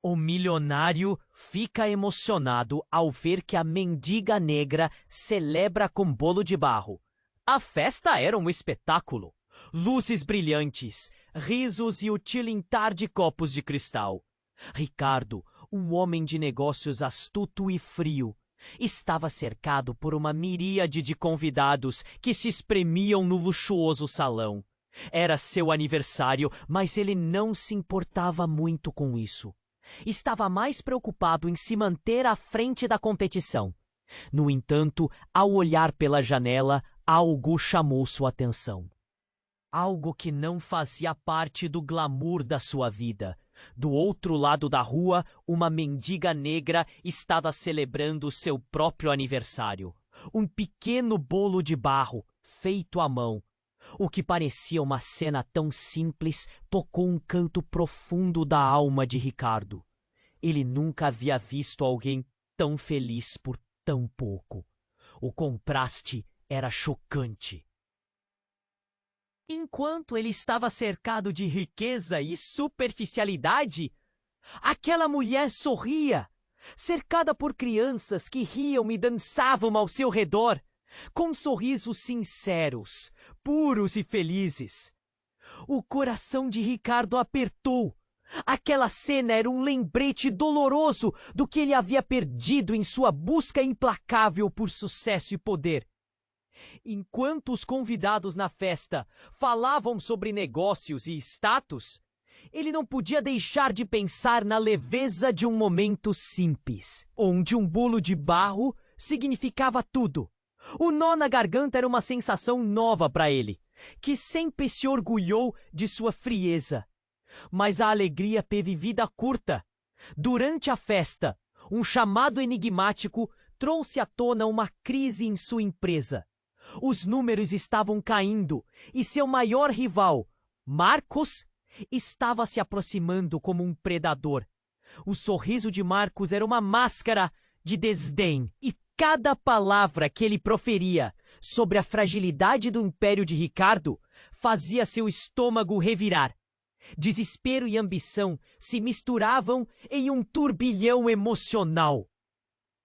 O milionário fica emocionado ao ver que a mendiga negra celebra com bolo de barro. A festa era um espetáculo. Luzes brilhantes, risos e o tilintar de copos de cristal. Ricardo, um homem de negócios astuto e frio, estava cercado por uma miríade de convidados que se espremiam no luxuoso salão. Era seu aniversário, mas ele não se importava muito com isso. Estava mais preocupado em se manter à frente da competição. No entanto, ao olhar pela janela, algo chamou sua atenção. Algo que não fazia parte do glamour da sua vida. Do outro lado da rua, uma mendiga negra estava celebrando seu próprio aniversário. Um pequeno bolo de barro, feito à mão. O que parecia uma cena tão simples tocou um canto profundo da alma de Ricardo. Ele nunca havia visto alguém tão feliz por tão pouco. O contraste era chocante. Enquanto ele estava cercado de riqueza e superficialidade, aquela mulher sorria, cercada por crianças que riam e dançavam ao seu redor, com sorrisos sinceros, puros e felizes. O coração de Ricardo apertou. Aquela cena era um lembrete doloroso do que ele havia perdido em sua busca implacável por sucesso e poder. Enquanto os convidados na festa falavam sobre negócios e status, ele não podia deixar de pensar na leveza de um momento simples, onde um bolo de barro significava tudo. O nó na garganta era uma sensação nova para ele, que sempre se orgulhou de sua frieza. Mas a alegria teve vida curta. Durante a festa, um chamado enigmático trouxe à tona uma crise em sua empresa. Os números estavam caindo e seu maior rival, Marcos, estava se aproximando como um predador. O sorriso de Marcos era uma máscara de desdém e cada palavra que ele proferia sobre a fragilidade do império de Ricardo fazia seu estômago revirar. Desespero e ambição se misturavam em um turbilhão emocional.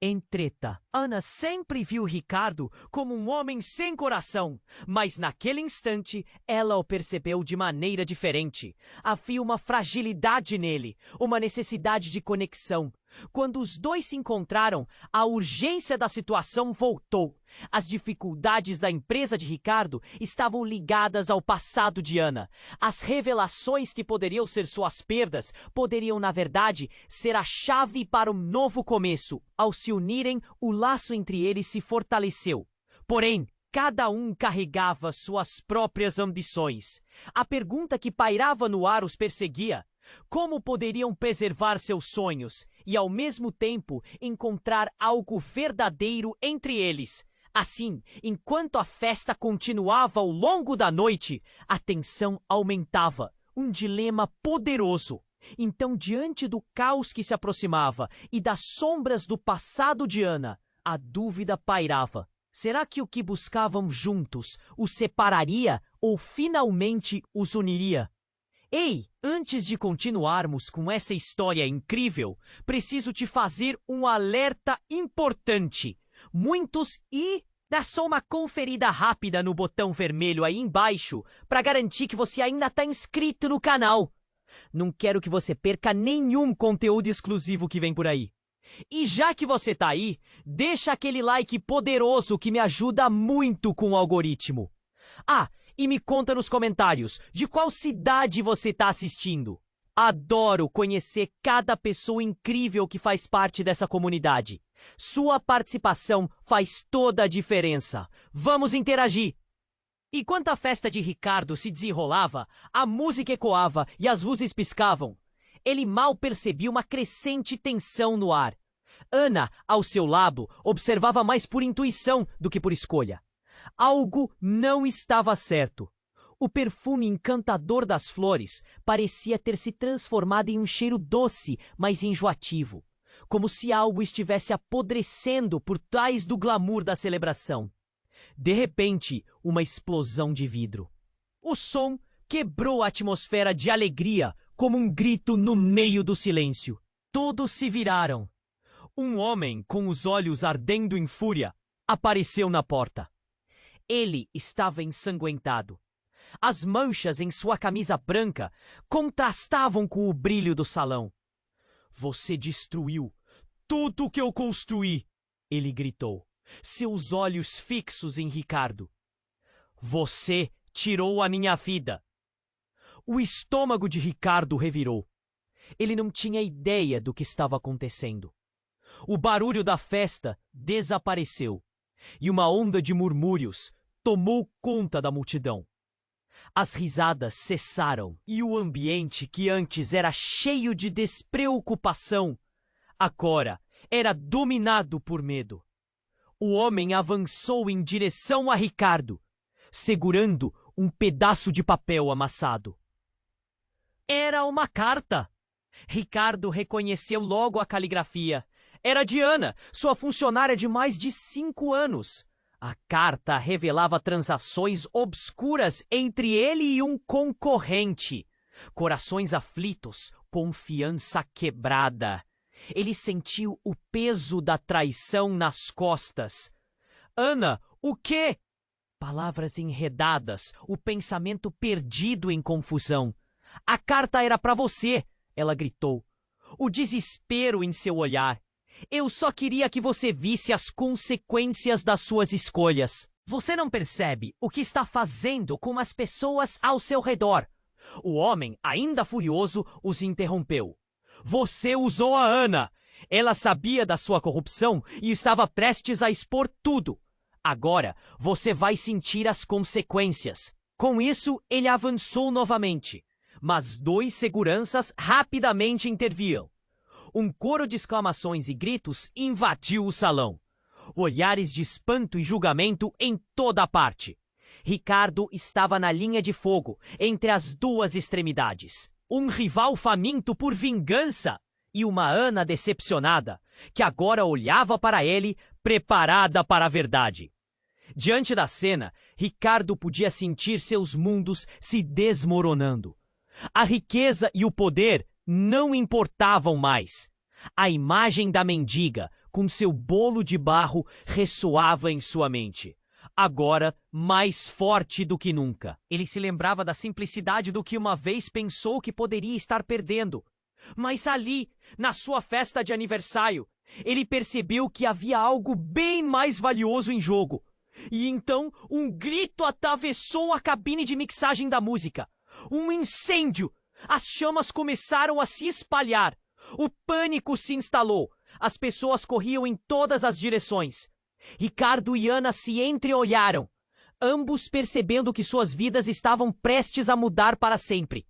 Entreta, Ana sempre viu Ricardo como um homem sem coração, mas naquele instante ela o percebeu de maneira diferente. Havia uma fragilidade nele, uma necessidade de conexão. Quando os dois se encontraram, a urgência da situação voltou. As dificuldades da empresa de Ricardo estavam ligadas ao passado de Ana. As revelações que poderiam ser suas perdas poderiam, na verdade, ser a chave para um novo começo. Ao se unirem, o laço entre eles se fortaleceu. Porém, cada um carregava suas próprias ambições. A pergunta que pairava no ar os perseguia: como poderiam preservar seus sonhos e, ao mesmo tempo, encontrar algo verdadeiro entre eles? Assim, enquanto a festa continuava ao longo da noite, a tensão aumentava. Um dilema poderoso. Então, diante do caos que se aproximava e das sombras do passado de Ana, a dúvida pairava. Será que o que buscavam juntos os separaria ou finalmente os uniria? Ei, antes de continuarmos com essa história incrível, preciso te fazer um alerta importante. Dá só uma conferida rápida no botão vermelho aí embaixo para garantir que você ainda está inscrito no canal. Não quero que você perca nenhum conteúdo exclusivo que vem por aí. E já que você tá aí, deixa aquele like poderoso que me ajuda muito com o algoritmo. E me conta nos comentários de qual cidade você está assistindo. Adoro conhecer cada pessoa incrível que faz parte dessa comunidade. Sua participação faz toda a diferença. Vamos interagir! Enquanto a festa de Ricardo se desenrolava, a música ecoava e as luzes piscavam. Ele mal percebia uma crescente tensão no ar. Ana, ao seu lado, observava mais por intuição do que por escolha. Algo não estava certo. O perfume encantador das flores parecia ter se transformado em um cheiro doce, mas enjoativo, como se algo estivesse apodrecendo por trás do glamour da celebração. De repente, uma explosão de vidro. O som quebrou a atmosfera de alegria como um grito no meio do silêncio. Todos se viraram. Um homem, com os olhos ardendo em fúria, apareceu na porta. Ele estava ensanguentado. As manchas em sua camisa branca contrastavam com o brilho do salão. Você destruiu tudo que eu construí, ele gritou, seus olhos fixos em Ricardo. Você tirou a minha vida. O estômago de Ricardo revirou. Ele não tinha ideia do que estava acontecendo. O barulho da festa desapareceu e uma onda de murmúrios tomou conta da multidão. As risadas cessaram e o ambiente, que antes era cheio de despreocupação, agora era dominado por medo. O homem avançou em direção a Ricardo, segurando um pedaço de papel amassado. Era uma carta. Ricardo reconheceu logo a caligrafia. Era de Ana, sua funcionária de mais de 5 anos. A carta revelava transações obscuras entre ele e um concorrente. Corações aflitos, confiança quebrada. Ele sentiu o peso da traição nas costas. Ana, o quê? Palavras enredadas, o pensamento perdido em confusão. A carta era para você, ela gritou. O desespero em seu olhar. Eu só queria que você visse as consequências das suas escolhas. Você não percebe o que está fazendo com as pessoas ao seu redor. O homem, ainda furioso, os interrompeu. Você usou a Ana. Ela sabia da sua corrupção e estava prestes a expor tudo. Agora, você vai sentir as consequências. Com isso, ele avançou novamente. Mas 2 seguranças rapidamente interviram. Um coro de exclamações e gritos invadiu o salão. Olhares de espanto e julgamento em toda parte. Ricardo estava na linha de fogo, entre as 2 extremidades. Um rival faminto por vingança e uma Ana decepcionada, que agora olhava para ele, preparada para a verdade. Diante da cena, Ricardo podia sentir seus mundos se desmoronando. A riqueza e o poder não importavam mais. A imagem da mendiga, com seu bolo de barro, ressoava em sua mente. Agora, mais forte do que nunca. Ele se lembrava da simplicidade do que uma vez pensou que poderia estar perdendo. Mas ali, na sua festa de aniversário, ele percebeu que havia algo bem mais valioso em jogo. E então, um grito atravessou a cabine de mixagem da música. Um incêndio! As chamas começaram a se espalhar. O pânico se instalou. As pessoas corriam em todas as direções. Ricardo e Ana se entreolharam, ambos percebendo que suas vidas estavam prestes a mudar para sempre.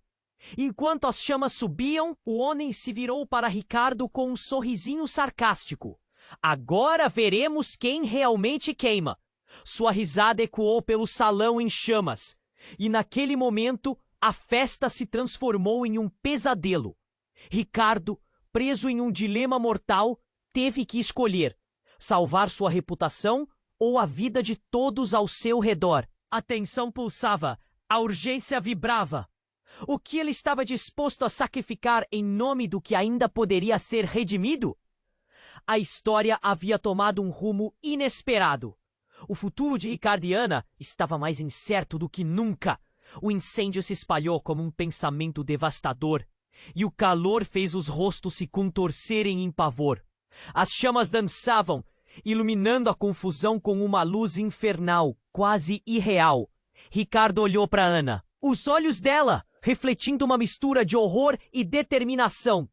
Enquanto as chamas subiam, o homem se virou para Ricardo com um sorrisinho sarcástico. Agora veremos quem realmente queima. Sua risada ecoou pelo salão em chamas. E naquele momento, a festa se transformou em um pesadelo. Ricardo, preso em um dilema mortal, teve que escolher: salvar sua reputação ou a vida de todos ao seu redor. A tensão pulsava, a urgência vibrava. O que ele estava disposto a sacrificar em nome do que ainda poderia ser redimido? A história havia tomado um rumo inesperado. O futuro de Ricardo e Ana estava mais incerto do que nunca. O incêndio se espalhou como um pensamento devastador, e o calor fez os rostos se contorcerem em pavor. As chamas dançavam, iluminando a confusão com uma luz infernal, quase irreal. Ricardo olhou para Ana. Os olhos dela, refletindo uma mistura de horror e determinação.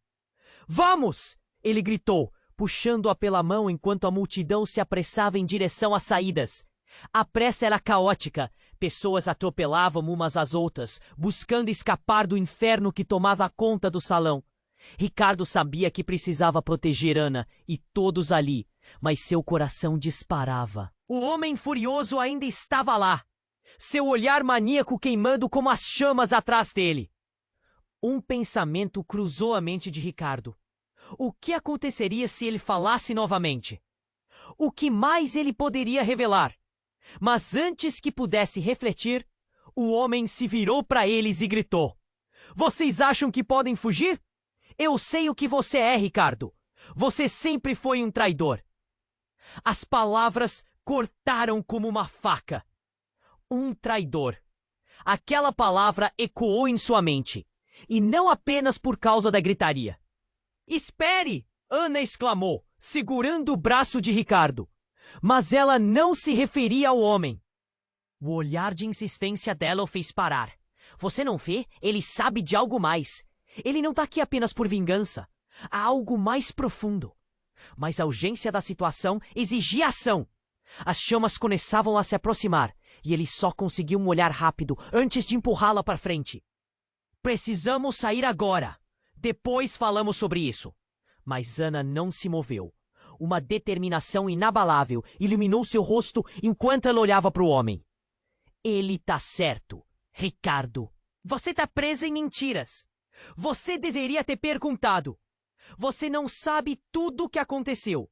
Vamos! Ele gritou, puxando-a pela mão enquanto a multidão se apressava em direção às saídas. A pressa era caótica. Pessoas atropelavam umas às outras, buscando escapar do inferno que tomava conta do salão. Ricardo sabia que precisava proteger Ana e todos ali, mas seu coração disparava. O homem furioso ainda estava lá, seu olhar maníaco queimando como as chamas atrás dele. Um pensamento cruzou a mente de Ricardo. O que aconteceria se ele falasse novamente? O que mais ele poderia revelar? Mas antes que pudesse refletir, o homem se virou para eles e gritou: Vocês acham que podem fugir? Eu sei o que você é, Ricardo. Você sempre foi um traidor. As palavras cortaram como uma faca. Um traidor. Aquela palavra ecoou em sua mente. E não apenas por causa da gritaria. Espere! Ana exclamou, segurando o braço de Ricardo. Mas ela não se referia ao homem. O olhar de insistência dela o fez parar. Você não vê? Ele sabe de algo mais. Ele não tá aqui apenas por vingança. Há algo mais profundo. Mas a urgência da situação exigia ação. As chamas começavam a se aproximar, e ele só conseguiu um olhar rápido antes de empurrá-la para frente. Precisamos sair agora. Depois falamos sobre isso. Mas Ana não se moveu. Uma determinação inabalável iluminou seu rosto enquanto ela olhava para o homem. Ele tá certo, Ricardo. Você tá presa em mentiras. Você deveria ter perguntado. Você não sabe tudo o que aconteceu.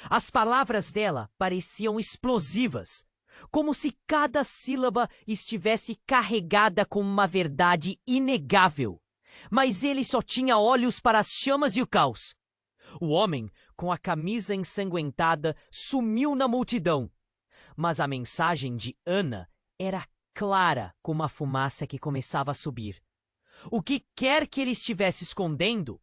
As palavras dela pareciam explosivas, como se cada sílaba estivesse carregada com uma verdade inegável. Mas ele só tinha olhos para as chamas e o caos. O homem, com a camisa ensanguentada, sumiu na multidão. Mas a mensagem de Ana era clara como a fumaça que começava a subir. O que quer que ele estivesse escondendo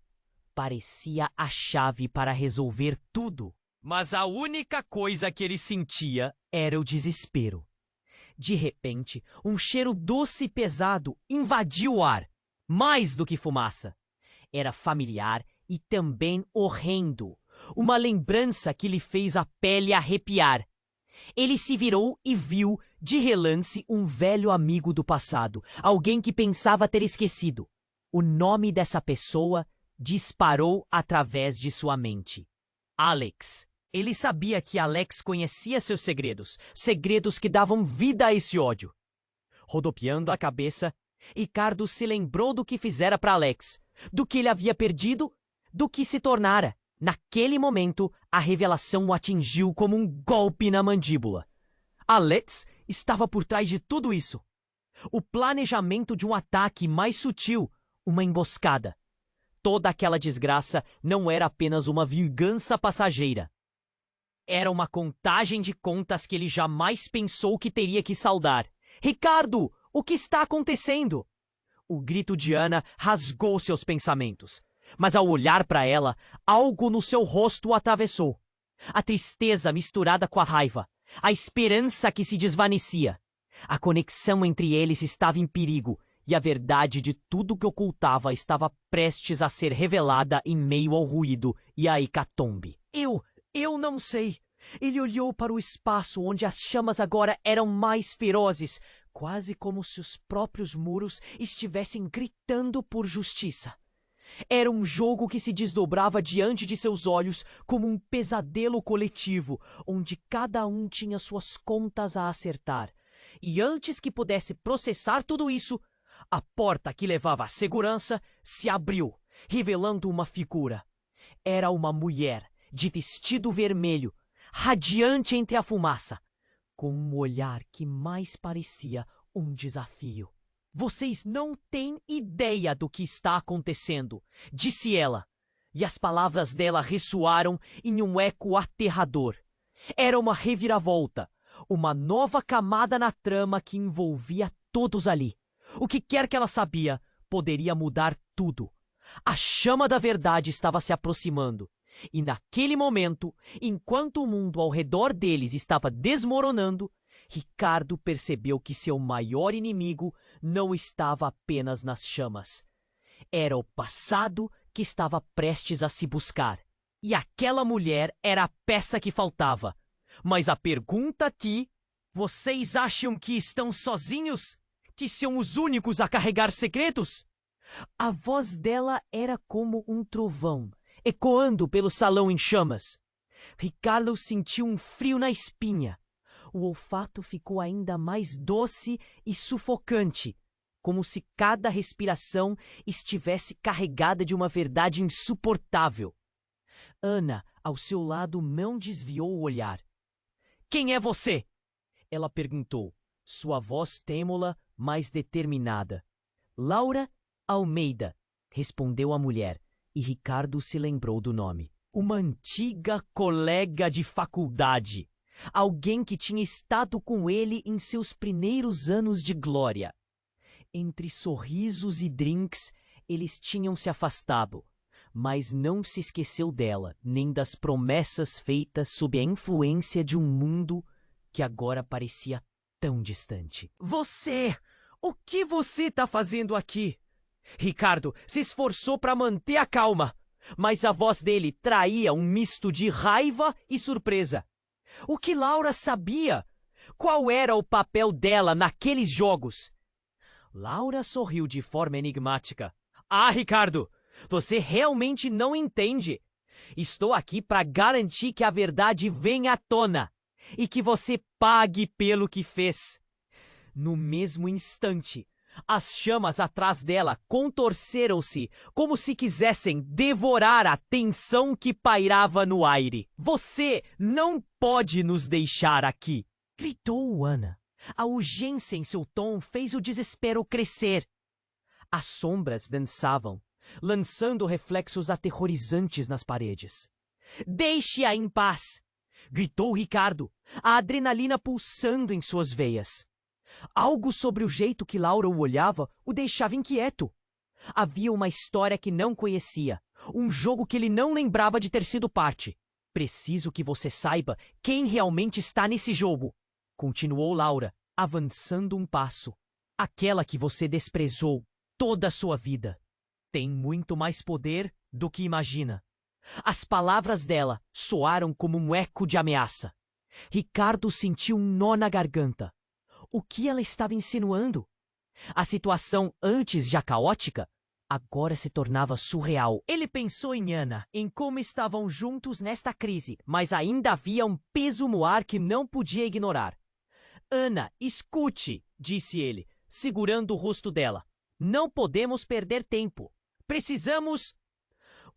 parecia a chave para resolver tudo. Mas a única coisa que ele sentia era o desespero. De repente, um cheiro doce e pesado invadiu o ar, mais do que fumaça. Era familiar e também horrendo, uma lembrança que lhe fez a pele arrepiar. Ele se virou e viu, de relance, um velho amigo do passado, alguém que pensava ter esquecido. O nome dessa pessoa disparou através de sua mente. Alex. Ele sabia que Alex conhecia seus segredos, segredos que davam vida a esse ódio. Rodopiando a cabeça, Ricardo se lembrou do que fizera para Alex, do que ele havia perdido, do que se tornara. Naquele momento, a revelação o atingiu como um golpe na mandíbula. Alex estava por trás de tudo isso. O planejamento de um ataque mais sutil, uma emboscada. Toda aquela desgraça não era apenas uma vingança passageira. Era uma contagem de contas que ele jamais pensou que teria que saldar. Ricardo, o que está acontecendo? O grito de Ana rasgou seus pensamentos. Mas ao olhar para ela, algo no seu rosto o atravessou. A tristeza misturada com a raiva. A esperança que se desvanecia. A conexão entre eles estava em perigo. E a verdade de tudo que ocultava estava prestes a ser revelada em meio ao ruído e à hecatombe. Eu não sei. Ele olhou para o espaço onde as chamas agora eram mais ferozes, quase como se os próprios muros estivessem gritando por justiça. Era um jogo que se desdobrava diante de seus olhos como um pesadelo coletivo, onde cada um tinha suas contas a acertar. E antes que pudesse processar tudo isso, a porta que levava à segurança se abriu, revelando uma figura. Era uma mulher de vestido vermelho, radiante entre a fumaça, com um olhar que mais parecia um desafio. Vocês não têm ideia do que está acontecendo, disse ela, e as palavras dela ressoaram em um eco aterrador. Era uma reviravolta, uma nova camada na trama que envolvia todos ali. O que quer que ela sabia poderia mudar tudo. A chama da verdade estava se aproximando. E naquele momento, enquanto o mundo ao redor deles estava desmoronando, Ricardo percebeu que seu maior inimigo não estava apenas nas chamas. Era o passado que estava prestes a se buscar. E aquela mulher era a peça que faltava. Mas a pergunta aqui: vocês acham que estão sozinhos? Que são os únicos a carregar segredos? A voz dela era como um trovão, ecoando pelo salão em chamas. Ricardo sentiu um frio na espinha. O olfato ficou ainda mais doce e sufocante, como se cada respiração estivesse carregada de uma verdade insuportável. Ana, ao seu lado, não desviou o olhar. Quem é você? Ela perguntou, sua voz trêmula, mas determinada. Laura Almeida, respondeu a mulher, E Ricardo se lembrou do nome. Uma antiga colega de faculdade. Alguém que tinha estado com ele em seus primeiros anos de glória. Entre sorrisos e drinks, eles tinham se afastado, mas não se esqueceu dela, nem das promessas feitas sob a influência de um mundo que agora parecia tão distante. Você! O que você tá fazendo aqui? Ricardo se esforçou para manter a calma, mas a voz dele traía um misto de raiva e surpresa. O que Laura sabia? Qual era o papel dela naqueles jogos? Laura sorriu de forma enigmática. Ah, Ricardo, você realmente não entende. Estou aqui para garantir que a verdade venha à tona e que você pague pelo que fez. No mesmo instante, as chamas atrás dela contorceram-se como se quisessem devorar a tensão que pairava no aire. Você não pode nos deixar aqui! Gritou Ana. A urgência em seu tom fez o desespero crescer. As sombras dançavam, lançando reflexos aterrorizantes nas paredes. Deixe-a em paz! Gritou Ricardo, a adrenalina pulsando em suas veias. Algo sobre o jeito que Laura o olhava o deixava inquieto. Havia uma história que não conhecia, um jogo que ele não lembrava de ter sido parte. Preciso que você saiba quem realmente está nesse jogo, continuou Laura, avançando um passo. Aquela que você desprezou toda a sua vida. Tem muito mais poder do que imagina. As palavras dela soaram como um eco de ameaça. Ricardo sentiu um nó na garganta. O que ela estava insinuando? A situação, antes já caótica, agora se tornava surreal. Ele pensou em Ana, em como estavam juntos nesta crise, mas ainda havia um peso no ar que não podia ignorar. Ana, escute, disse ele, segurando o rosto dela. Não podemos perder tempo. Precisamos...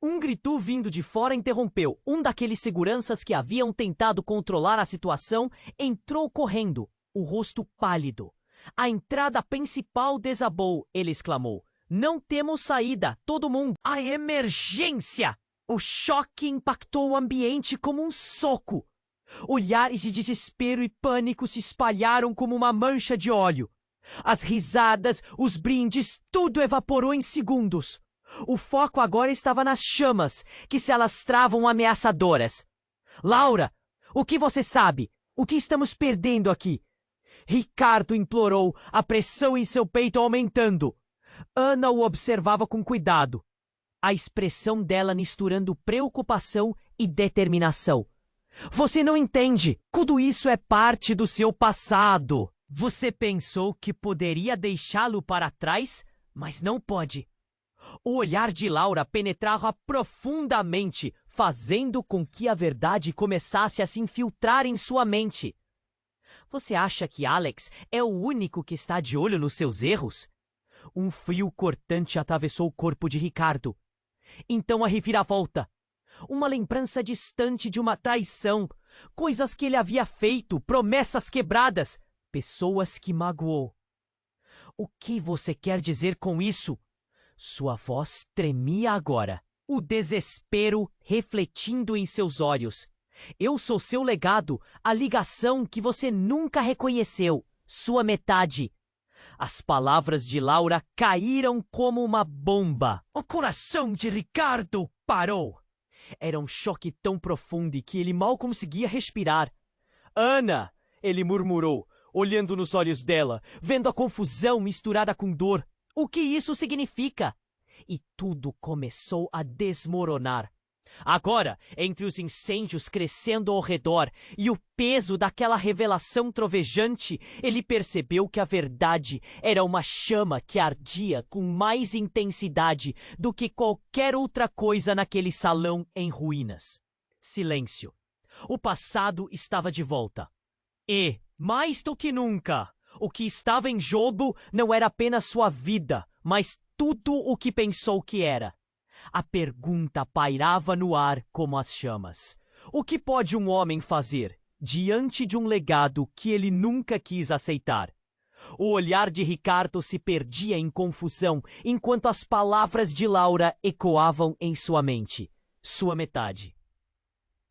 Um grito vindo de fora interrompeu. Um daqueles seguranças que haviam tentado controlar a situação entrou correndo, o rosto pálido. A entrada principal desabou, ele exclamou. Não temos saída, todo mundo. A emergência! O choque impactou o ambiente como um soco. Olhares de desespero e pânico se espalharam como uma mancha de óleo. As risadas, os brindes, tudo evaporou em segundos. O foco agora estava nas chamas, que se alastravam ameaçadoras. Laura, o que você sabe? O que estamos perdendo aqui? Ricardo implorou, a pressão em seu peito aumentando. Ana o observava com cuidado, a expressão dela misturando preocupação e determinação. Você não entende. Tudo isso é parte do seu passado. Você pensou que poderia deixá-lo para trás, mas não pode. O olhar de Laura penetrava profundamente, fazendo com que a verdade começasse a se infiltrar em sua mente. Você acha que Alex é o único que está de olho nos seus erros? Um frio cortante atravessou o corpo de Ricardo. Então a reviravolta. Uma lembrança distante de uma traição, coisas que ele havia feito, promessas quebradas, pessoas que magoou. O que você quer dizer com isso? Sua voz tremia agora, o desespero refletindo em seus olhos. Eu sou seu legado, a ligação que você nunca reconheceu, sua metade. As palavras de Laura caíram como uma bomba. O coração de Ricardo parou. Era um choque tão profundo que ele mal conseguia respirar. Ana, ele murmurou, olhando nos olhos dela, vendo a confusão misturada com dor. O que isso significa? E tudo começou a desmoronar. Agora, entre os incêndios crescendo ao redor e o peso daquela revelação trovejante, ele percebeu que a verdade era uma chama que ardia com mais intensidade do que qualquer outra coisa naquele salão em ruínas. Silêncio. O passado estava de volta. E, mais do que nunca, o que estava em jogo não era apenas sua vida, mas tudo o que pensou que era. A pergunta pairava no ar como as chamas. O que pode um homem fazer diante de um legado que ele nunca quis aceitar? O olhar de Ricardo se perdia em confusão, enquanto as palavras de Laura ecoavam em sua mente. Sua metade.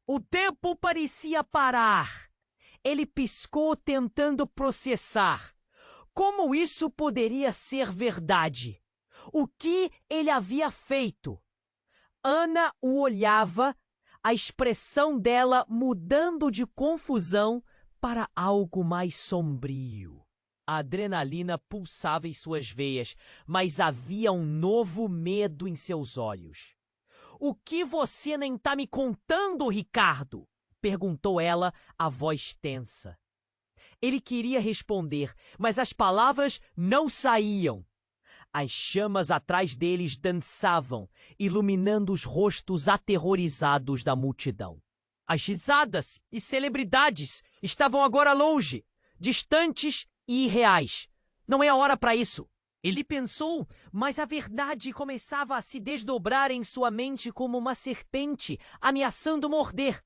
O tempo parecia parar. Ele piscou tentando processar. Como isso poderia ser verdade? O que ele havia feito? Ana o olhava, a expressão dela mudando de confusão para algo mais sombrio. A adrenalina pulsava em suas veias, mas havia um novo medo em seus olhos. O que você nem tá me contando, Ricardo? Perguntou ela, a voz tensa. Ele queria responder, mas as palavras não saíam. As chamas atrás deles dançavam, iluminando os rostos aterrorizados da multidão. As risadas e celebridades estavam agora longe, distantes e irreais. Não é a hora para isso. Ele pensou, mas a verdade começava a se desdobrar em sua mente como uma serpente, ameaçando morder.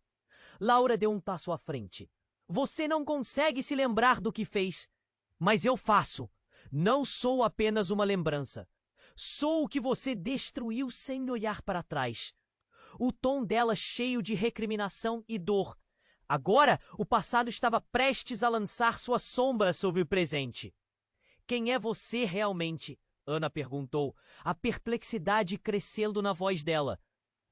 Laura deu um passo à frente. Você não consegue se lembrar do que fez, mas eu faço. Não sou apenas uma lembrança. Sou o que você destruiu sem olhar para trás. O tom dela cheio de recriminação e dor. Agora, o passado estava prestes a lançar sua sombra sobre o presente. Quem é você realmente? Ana perguntou, a perplexidade crescendo na voz dela.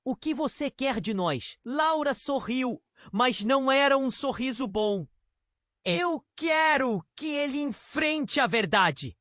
O que você quer de nós? Laura sorriu, mas não era um sorriso bom. Eu quero que ele enfrente a verdade.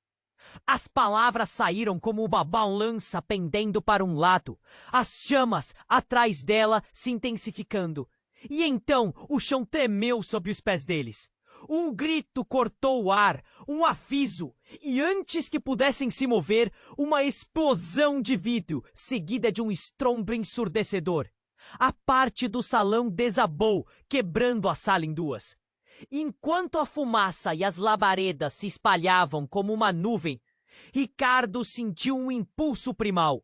As palavras saíram como uma balança pendendo para um lado, as chamas atrás dela se intensificando. E então o chão tremeu sob os pés deles. Um grito cortou o ar, um aviso, e antes que pudessem se mover, uma explosão de vidro, seguida de um estrondo ensurdecedor. A parte do salão desabou, quebrando a sala em duas. Enquanto a fumaça e as labaredas se espalhavam como uma nuvem, Ricardo sentiu um impulso primal.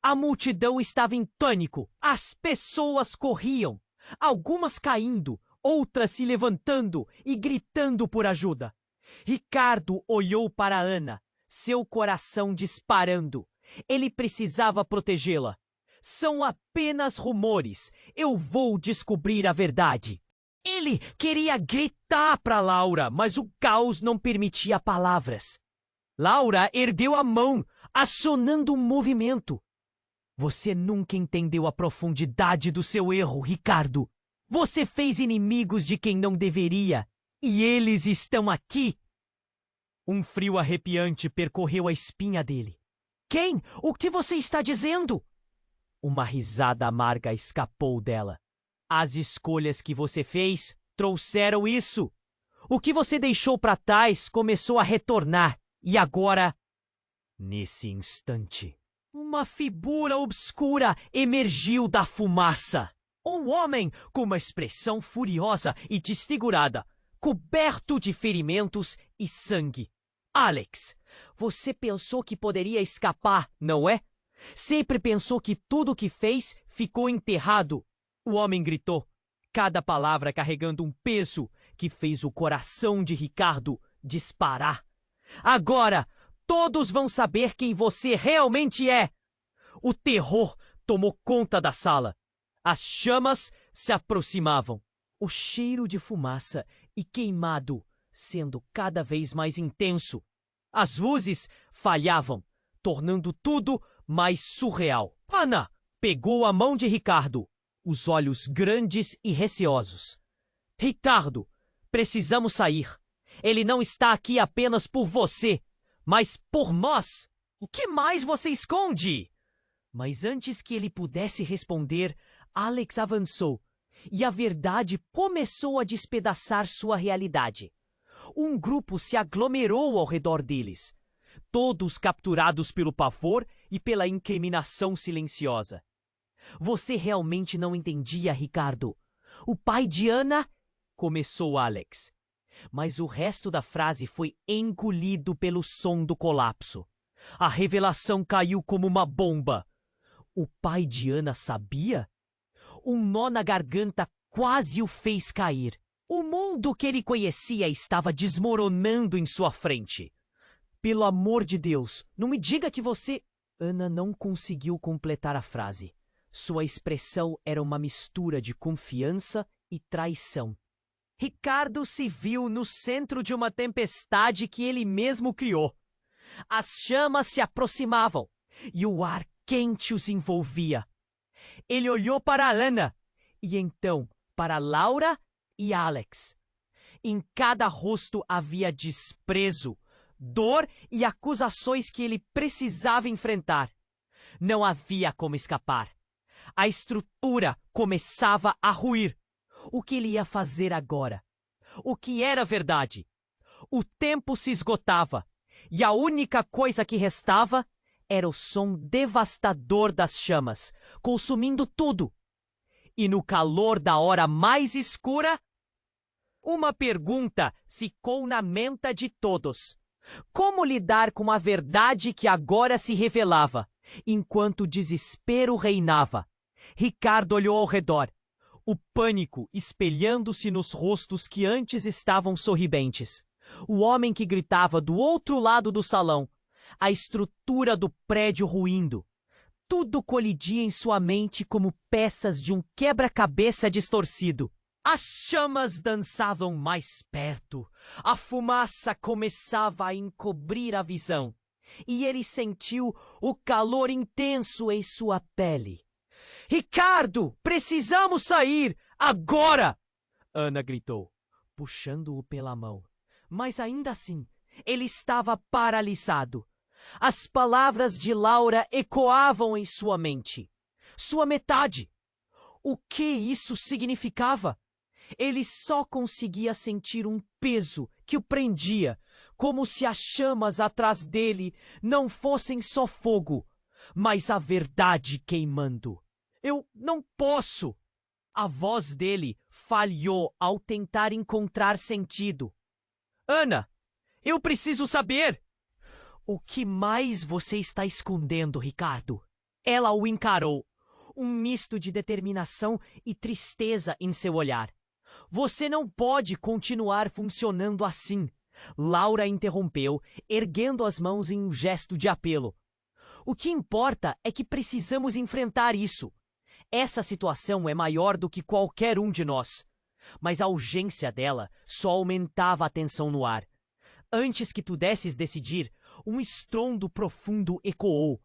A multidão estava em pânico. As pessoas corriam, algumas caindo, outras se levantando e gritando por ajuda. Ricardo olhou para Ana, seu coração disparando. Ele precisava protegê-la. São apenas rumores. Eu vou descobrir a verdade. Ele queria gritar para Laura, mas o caos não permitia palavras. Laura ergueu a mão, acionando um movimento. Você nunca entendeu a profundidade do seu erro, Ricardo. Você fez inimigos de quem não deveria, e eles estão aqui. Um frio arrepiante percorreu a espinha dele. Quem? O que você está dizendo? Uma risada amarga escapou dela. As escolhas que você fez trouxeram isso. O que você deixou para trás começou a retornar. E agora, nesse instante, uma figura obscura emergiu da fumaça. Um homem com uma expressão furiosa e desfigurada, coberto de ferimentos e sangue. Alex, você pensou que poderia escapar, não é? Sempre pensou que tudo o que fez ficou enterrado. O homem gritou, cada palavra carregando um peso que fez o coração de Ricardo disparar. Agora, todos vão saber quem você realmente é. O terror tomou conta da sala. As chamas se aproximavam. O cheiro de fumaça e queimado sendo cada vez mais intenso. As luzes falhavam, tornando tudo mais surreal. Ana pegou a mão de Ricardo, os olhos grandes e receosos. Ricardo, precisamos sair. Ele não está aqui apenas por você, mas por nós. O que mais você esconde? Mas antes que ele pudesse responder, Alex avançou e a verdade começou a despedaçar sua realidade. Um grupo se aglomerou ao redor deles, todos capturados pelo pavor e pela incriminação silenciosa. Você realmente não entendia, Ricardo. O pai de Ana? Começou Alex. Mas o resto da frase foi engolido pelo som do colapso. A revelação caiu como uma bomba. O pai de Ana sabia? Um nó na garganta quase o fez cair. O mundo que ele conhecia estava desmoronando em sua frente. Pelo amor de Deus, não me diga que você... Ana não conseguiu completar a frase. Sua expressão era uma mistura de confiança e traição. Ricardo se viu no centro de uma tempestade que ele mesmo criou. As chamas se aproximavam e o ar quente os envolvia. Ele olhou para Ana e então para Laura e Alex. Em cada rosto havia desprezo, dor e acusações que ele precisava enfrentar. Não havia como escapar. A estrutura começava a ruir. O que ele ia fazer agora? O que era verdade? O tempo se esgotava e a única coisa que restava era o som devastador das chamas, consumindo tudo. E no calor da hora mais escura, uma pergunta ficou na mente de todos. Como lidar com a verdade que agora se revelava, enquanto o desespero reinava? Ricardo olhou ao redor, o pânico espelhando-se nos rostos que antes estavam sorridentes. O homem que gritava do outro lado do salão, a estrutura do prédio ruindo. Tudo colidia em sua mente como peças de um quebra-cabeça distorcido. As chamas dançavam mais perto. A fumaça começava a encobrir a visão. E ele sentiu o calor intenso em sua pele. Ricardo, precisamos sair! Agora! Ana gritou, puxando-o pela mão. Mas ainda assim, ele estava paralisado. As palavras de Laura ecoavam em sua mente. Sua metade. O que isso significava? Ele só conseguia sentir um peso que o prendia, como se as chamas atrás dele não fossem só fogo, mas a verdade queimando. Eu não posso! A voz dele falhou ao tentar encontrar sentido. Ana, eu preciso saber! O que mais você está escondendo, Ricardo? Ela o encarou, um misto de determinação e tristeza em seu olhar. Você não pode continuar funcionando assim. Laura interrompeu, erguendo as mãos em um gesto de apelo. O que importa é que precisamos enfrentar isso. Essa situação é maior do que qualquer um de nós. Mas a urgência dela só aumentava a tensão no ar. Antes que pudesses decidir, um estrondo profundo ecoou.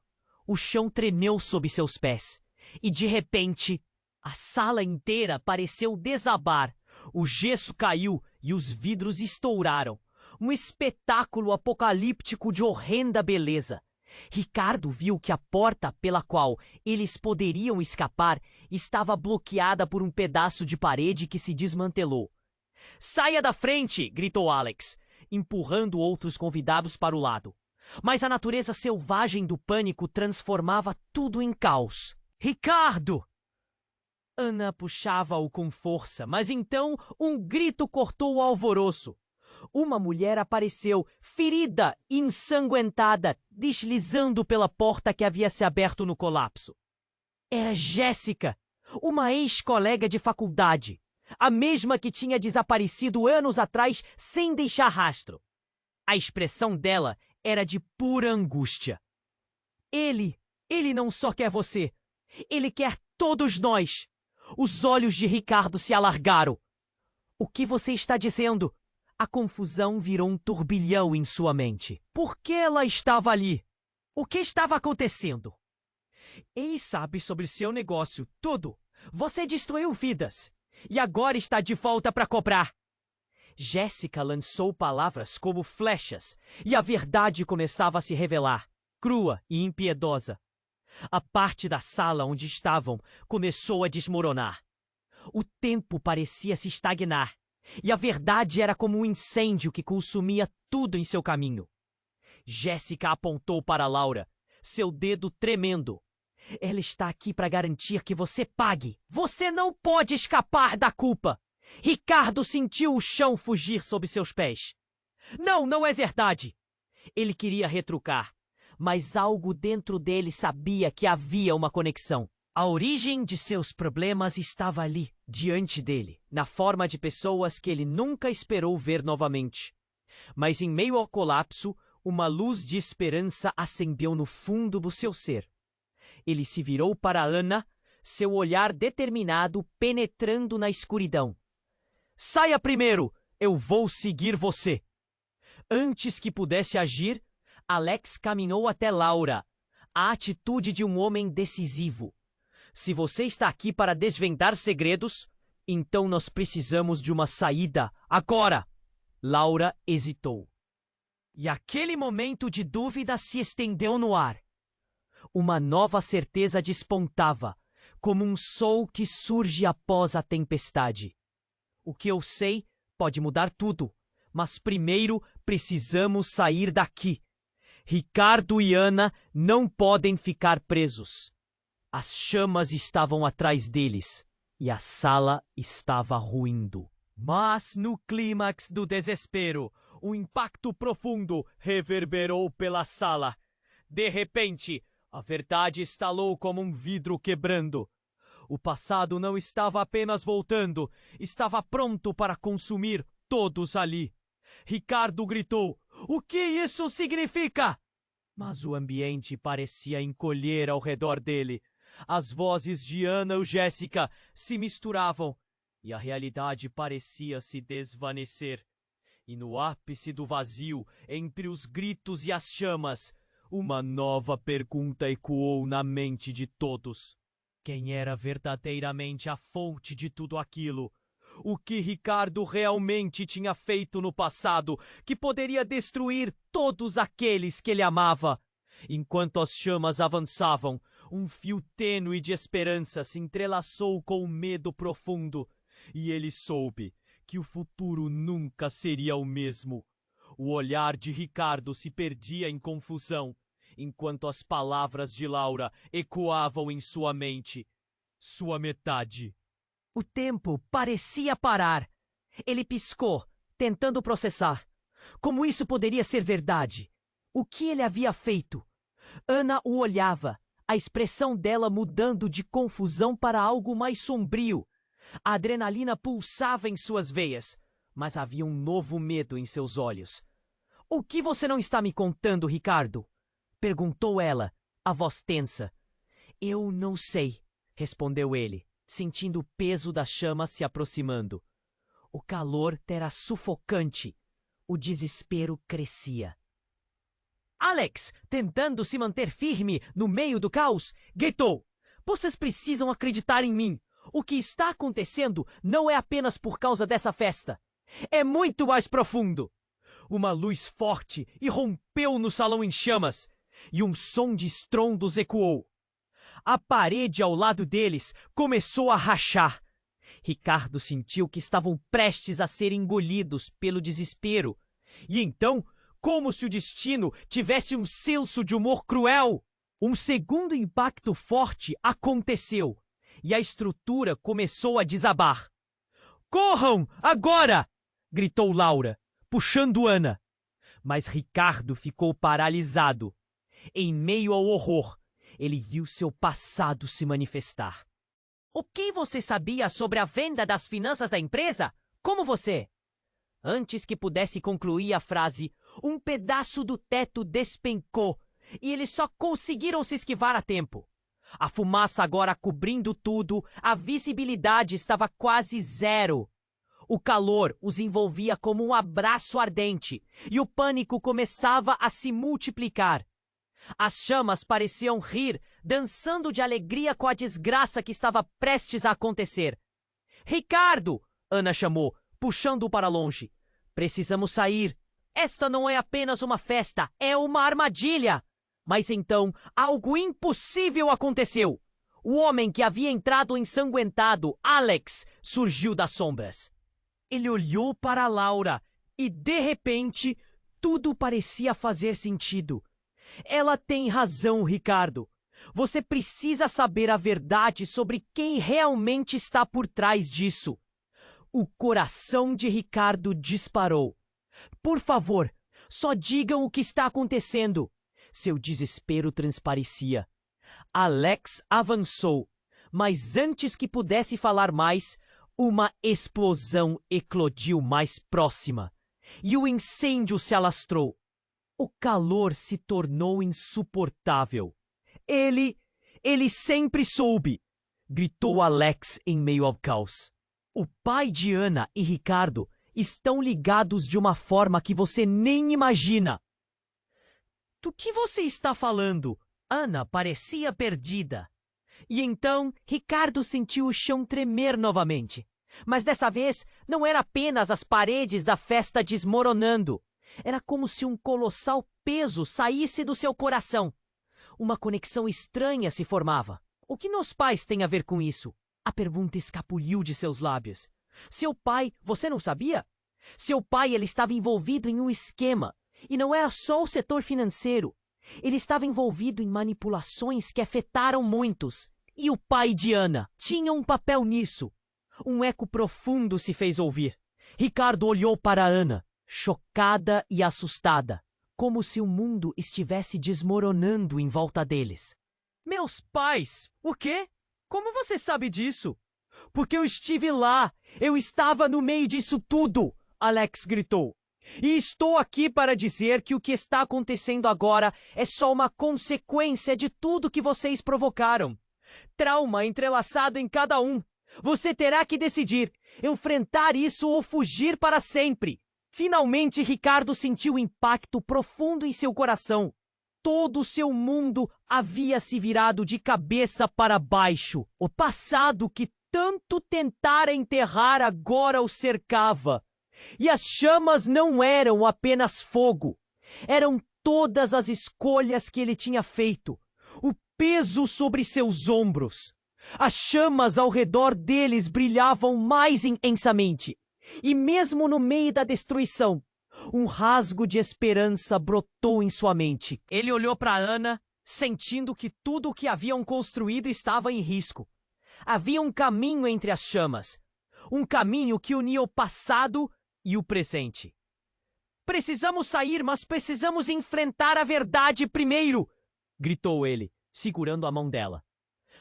O chão tremeu sob seus pés. E de repente, a sala inteira pareceu desabar. O gesso caiu e os vidros estouraram. Um espetáculo apocalíptico de horrenda beleza. Ricardo viu que a porta pela qual eles poderiam escapar estava bloqueada por um pedaço de parede que se desmantelou. "Saia da frente!" gritou Alex, empurrando outros convidados para o lado. Mas a natureza selvagem do pânico transformava tudo em caos. "Ricardo!" Ana puxava-o com força, mas então um grito cortou o alvoroço. Uma mulher apareceu, ferida e ensanguentada, deslizando pela porta que havia se aberto no colapso. Era Jéssica, uma ex-colega de faculdade, a mesma que tinha desaparecido anos atrás sem deixar rastro. A expressão dela era de pura angústia. Ele não só quer você, ele quer todos nós. Os olhos de Ricardo se alargaram. O que você está dizendo? A confusão virou um turbilhão em sua mente. Por que ela estava ali? O que estava acontecendo? Ei, sabe sobre seu negócio, tudo. Você destruiu vidas. E agora está de volta para cobrar. Jéssica lançou palavras como flechas, e a verdade começava a se revelar, crua e impiedosa. A parte da sala onde estavam começou a desmoronar. O tempo parecia se estagnar. E a verdade era como um incêndio que consumia tudo em seu caminho. Jéssica apontou para Laura, seu dedo tremendo. Ela está aqui para garantir que você pague. Você não pode escapar da culpa. Ricardo sentiu o chão fugir sob seus pés. Não é verdade. Ele queria retrucar, mas algo dentro dele sabia que havia uma conexão. A origem de seus problemas estava ali, diante dele. na forma de pessoas que ele nunca esperou ver novamente. Mas em meio ao colapso, uma luz de esperança acendeu no fundo do seu ser. Ele se virou para Anna, seu olhar determinado penetrando na escuridão. Saia primeiro! Eu vou seguir você! Antes que pudesse agir, Alex caminhou até Laura, a atitude de um homem decisivo. Se você está aqui para desvendar segredos, então nós precisamos de uma saída, agora! Laura hesitou. E aquele momento de dúvida se estendeu no ar. Uma nova certeza despontava, como um sol que surge após a tempestade. O que eu sei pode mudar tudo, mas primeiro precisamos sair daqui. Ricardo e Anna não podem ficar presos. As chamas estavam atrás deles e a sala estava ruindo. Mas no clímax do desespero, um impacto profundo reverberou pela sala. De repente, a verdade estalou como um vidro quebrando. O passado não estava apenas voltando, estava pronto para consumir todos ali. Ricardo gritou: "O que isso significa?" Mas o ambiente parecia encolher ao redor dele. As vozes de Anna e Jéssica se misturavam e a realidade parecia se desvanecer. E no ápice do vazio, entre os gritos e as chamas, uma nova pergunta ecoou na mente de todos. Quem era verdadeiramente a fonte de tudo aquilo? O que Ricardo realmente tinha feito no passado que poderia destruir todos aqueles que ele amava? Enquanto as chamas avançavam, um fio tênue de esperança se entrelaçou com o medo profundo, e ele soube que o futuro nunca seria o mesmo. O olhar de Ricardo se perdia em confusão, enquanto as palavras de Laura ecoavam em sua mente. Sua metade. O tempo parecia parar. Ele piscou, tentando processar. Como isso poderia ser verdade? O que ele havia feito? Anna o olhava, a expressão dela mudando de confusão para algo mais sombrio. A adrenalina pulsava em suas veias, mas havia um novo medo em seus olhos. "O que você não está me contando, Ricardo?" perguntou ela, a voz tensa. "Eu não sei", respondeu ele, sentindo o peso da chama se aproximando. O calor era sufocante. O desespero crescia. Alex, tentando se manter firme no meio do caos, gritou: "Vocês precisam acreditar em mim. O que está acontecendo não é apenas por causa dessa festa. É muito mais profundo." Uma luz forte irrompeu no salão em chamas, e um som de estrondos ecoou. A parede ao lado deles começou a rachar. Ricardo sentiu que estavam prestes a ser engolidos pelo desespero. E então, como se o destino tivesse um senso de humor cruel, um segundo impacto forte aconteceu, e a estrutura começou a desabar. "Corram, agora!" gritou Laura, puxando Anna. Mas Ricardo ficou paralisado. Em meio ao horror, ele viu seu passado se manifestar. "O que você sabia sobre a venda das finanças da empresa? Como você?" Antes que pudesse concluir a frase, um pedaço do teto despencou e eles só conseguiram se esquivar a tempo. A fumaça agora cobrindo tudo, a visibilidade estava quase zero. O calor os envolvia como um abraço ardente e o pânico começava a se multiplicar. As chamas pareciam rir, dançando de alegria com a desgraça que estava prestes a acontecer. "Ricardo!" Anna chamou, puxando-o para longe. "Precisamos sair. Esta não é apenas uma festa, é uma armadilha." Mas então, algo impossível aconteceu. O homem que havia entrado ensanguentado, Alex, surgiu das sombras. Ele olhou para Laura e, de repente, tudo parecia fazer sentido. "Ela tem razão, Ricardo. Você precisa saber a verdade sobre quem realmente está por trás disso." O coração de Ricardo disparou. "Por favor, só digam o que está acontecendo." Seu desespero transparecia. Alex avançou, mas antes que pudesse falar mais, Uma explosão eclodiu mais próxima, e o incêndio se alastrou. O calor se tornou insuportável. Ele sempre soube! Gritou Alex em meio ao caos. O pai de Ana e Ricardo estão ligados de uma forma que você nem imagina. Do que você está falando? Ana parecia perdida. E então Ricardo sentiu o chão tremer novamente. Mas dessa vez não era apenas as paredes da festa desmoronando. Era como se um colossal peso saísse do seu coração. Uma conexão estranha se formava. O que meus pais têm a ver com isso? A pergunta escapuliu de seus lábios. Seu pai, você não sabia? Seu pai, ele estava envolvido em um esquema. E não era só o setor financeiro. Ele estava envolvido em manipulações que afetaram muitos. E o pai de Ana tinha um papel nisso. Um eco profundo se fez ouvir. Ricardo olhou para Ana, chocada e assustada, como se o mundo estivesse desmoronando em volta deles. Meus pais? O quê? Como você sabe disso? Porque eu estive lá. Eu estava no meio disso tudo, Alex gritou. E estou aqui para dizer que o que está acontecendo agora é só uma consequência de tudo que vocês provocaram. Trauma entrelaçado em cada um. Você terá que decidir, enfrentar isso ou fugir para sempre. Finalmente, Ricardo sentiu um impacto profundo em seu coração. Todo o seu mundo havia se virado de cabeça para baixo. O passado que tanto tentara enterrar agora o cercava. E as chamas não eram apenas fogo. Eram todas as escolhas que ele tinha feito. O peso sobre seus ombros. As chamas ao redor deles brilhavam mais intensamente. E mesmo no meio da destruição, um rasgo de esperança brotou em sua mente. Ele olhou para Ana, sentindo que tudo o que haviam construído estava em risco. Havia um caminho entre as chamas. Um caminho que unia o passado e o presente. Precisamos sair, mas precisamos enfrentar a verdade primeiro! Gritou ele, segurando a mão dela.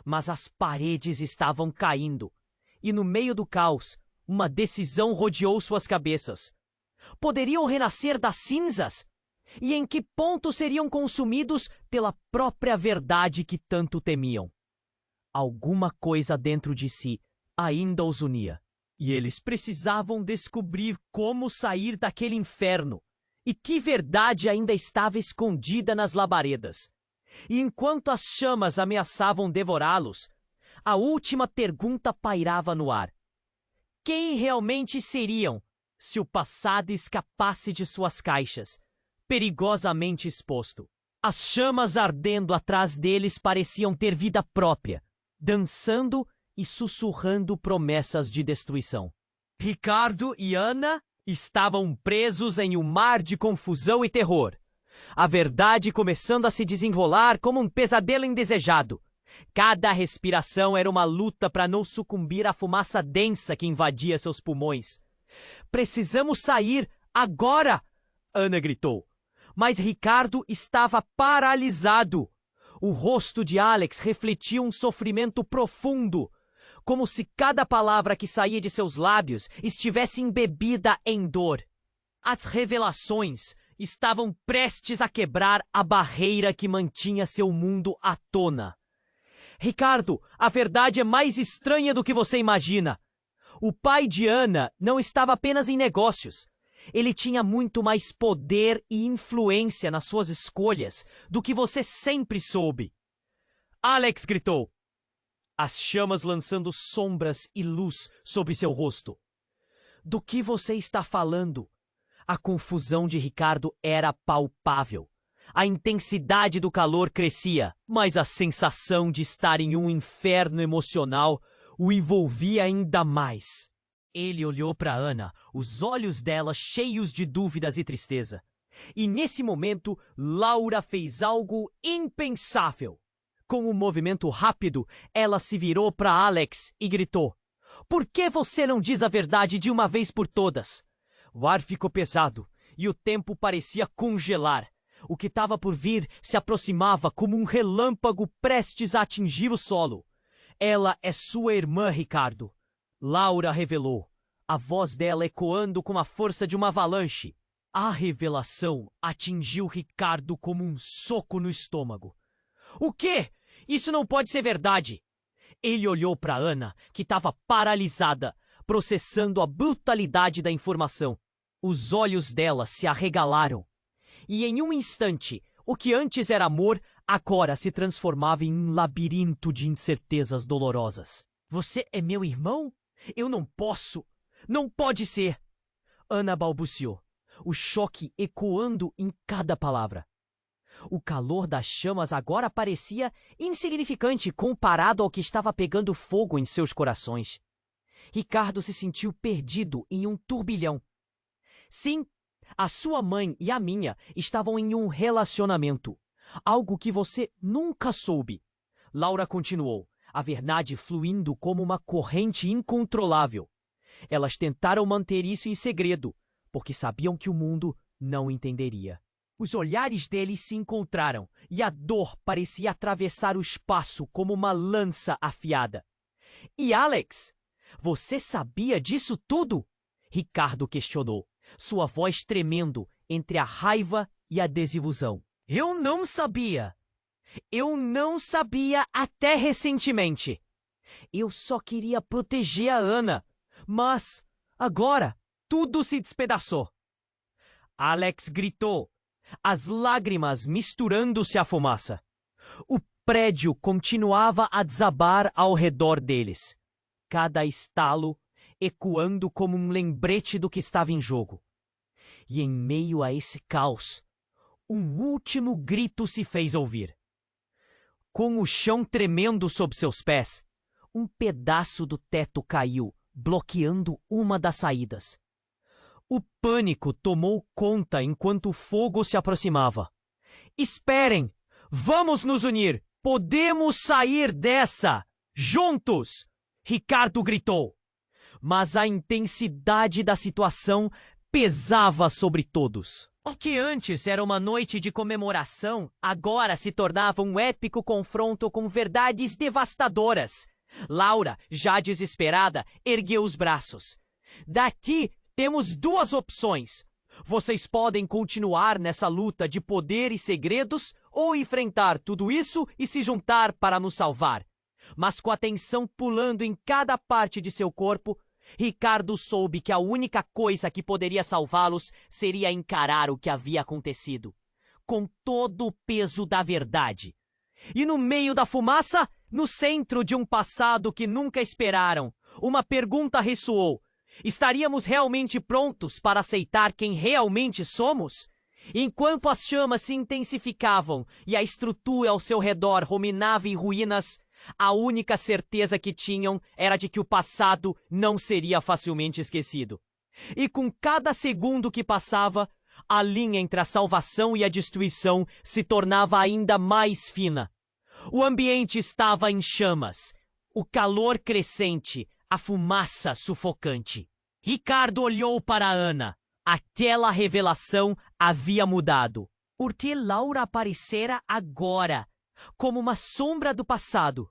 Mas as paredes estavam caindo, e no meio do caos, uma decisão rodeou suas cabeças. Poderiam renascer das cinzas? E em que ponto seriam consumidos pela própria verdade que tanto temiam? Alguma coisa dentro de si ainda os unia, e eles precisavam descobrir como sair daquele inferno, e que verdade ainda estava escondida nas labaredas. E enquanto as chamas ameaçavam devorá-los, a última pergunta pairava no ar. Quem realmente seriam se o passado escapasse de suas caixas, perigosamente exposto? As chamas ardendo atrás deles pareciam ter vida própria, dançando e sussurrando promessas de destruição. Ricardo e Ana estavam presos em um mar de confusão e terror. A verdade começando a se desenrolar como um pesadelo indesejado. Cada respiração era uma luta para não sucumbir à fumaça densa que invadia seus pulmões. Precisamos sair agora! Ana gritou. Mas Ricardo estava paralisado. O rosto de Alex refletia um sofrimento profundo, como se cada palavra que saía de seus lábios estivesse embebida em dor. As revelações estavam prestes a quebrar a barreira que mantinha seu mundo à tona. Ricardo, a verdade é mais estranha do que você imagina. O pai de Ana não estava apenas em negócios. Ele tinha muito mais poder e influência nas suas escolhas do que você sempre soube. Alex gritou, as chamas lançando sombras e luz sobre seu rosto. Do que você está falando? A confusão de Ricardo era palpável. A intensidade do calor crescia, mas a sensação de estar em um inferno emocional o envolvia ainda mais. Ele olhou para Ana, os olhos dela cheios de dúvidas e tristeza. E nesse momento, Laura fez algo impensável. Com um movimento rápido, ela se virou para Alex e gritou: "Por que você não diz a verdade de uma vez por todas?" O ar ficou pesado e o tempo parecia congelar. O que estava por vir se aproximava como um relâmpago prestes a atingir o solo. Ela é sua irmã, Ricardo. Laura revelou, a voz dela ecoando com a força de uma avalanche. A revelação atingiu Ricardo como um soco no estômago. O quê? Isso não pode ser verdade! Ele olhou para Ana, que estava paralisada, processando a brutalidade da informação. Os olhos dela se arregalaram. E em um instante, o que antes era amor, agora se transformava em um labirinto de incertezas dolorosas. Você é meu irmão? Eu não posso! Não pode ser! Ana balbuciou, o choque ecoando em cada palavra. O calor das chamas agora parecia insignificante comparado ao que estava pegando fogo em seus corações. Ricardo se sentiu perdido em um turbilhão. Sim, a sua mãe e a minha estavam em um relacionamento. Algo que você nunca soube. Laura continuou, a verdade fluindo como uma corrente incontrolável. Elas tentaram manter isso em segredo, porque sabiam que o mundo não entenderia. Os olhares deles se encontraram e a dor parecia atravessar o espaço como uma lança afiada. E Alex, você sabia disso tudo? Ricardo questionou, sua voz tremendo entre a raiva e a desilusão. Eu não sabia. Eu não sabia até recentemente. Eu só queria proteger a Ana, mas agora tudo se despedaçou. Alex gritou, as lágrimas misturando-se à fumaça. O prédio continuava a desabar ao redor deles, cada estalo ecoando como um lembrete do que estava em jogo. E em meio a esse caos, um último grito se fez ouvir. Com o chão tremendo sob seus pés, um pedaço do teto caiu, bloqueando uma das saídas. O pânico tomou conta enquanto o fogo se aproximava. Esperem! Vamos nos unir! Podemos sair dessa! Juntos! Ricardo gritou. Mas a intensidade da situação pesava sobre todos. O que antes era uma noite de comemoração, agora se tornava um épico confronto com verdades devastadoras. Laura, já desesperada, ergueu os braços. Daqui temos duas opções. Vocês podem continuar nessa luta de poder e segredos ou enfrentar tudo isso e se juntar para nos salvar. Mas com a tensão pulando em cada parte de seu corpo, Ricardo soube que a única coisa que poderia salvá-los seria encarar o que havia acontecido, com todo o peso da verdade. E no meio da fumaça, no centro de um passado que nunca esperaram, uma pergunta ressoou. Estaríamos realmente prontos para aceitar quem realmente somos? Enquanto as chamas se intensificavam e a estrutura ao seu redor ruminava em ruínas, a única certeza que tinham era de que o passado não seria facilmente esquecido. E com cada segundo que passava, a linha entre a salvação e a destruição se tornava ainda mais fina. O ambiente estava em chamas, o calor crescente, a fumaça sufocante. Ricardo olhou para Ana. Aquela revelação havia mudado. Porque Laura aparecera agora, como uma sombra do passado.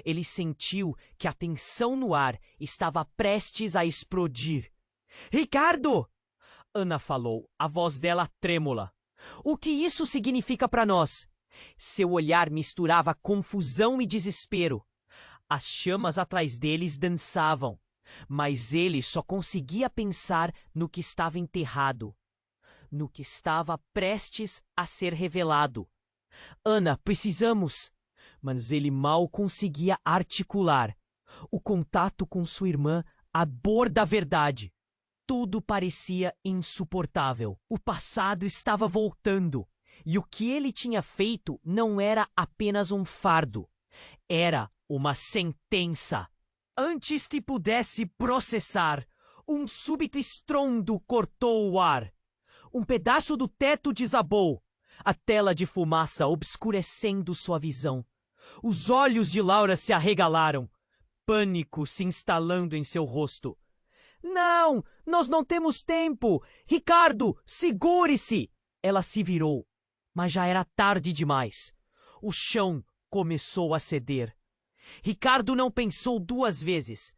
Ele sentiu que a tensão no ar estava prestes a explodir. Ricardo! Ana falou, a voz dela trêmula. O que isso significa para nós? Seu olhar misturava confusão e desespero. As chamas atrás deles dançavam, mas ele só conseguia pensar no que estava enterrado, no que estava prestes a ser revelado. Ana, precisamos! Mas ele mal conseguia articular. O contato com sua irmã, a dor da verdade. Tudo parecia insuportável. O passado estava voltando. E o que ele tinha feito não era apenas um fardo. Era uma sentença. Antes que pudesse processar, um súbito estrondo cortou o ar. Um pedaço do teto desabou, a tela de fumaça obscurecendo sua visão. Os olhos de Laura se arregalaram, pânico se instalando em seu rosto. Não! Nós não temos tempo! Ricardo, segure-se! Ela se virou, mas já era tarde demais. O chão começou a ceder. Ricardo não pensou duas vezes.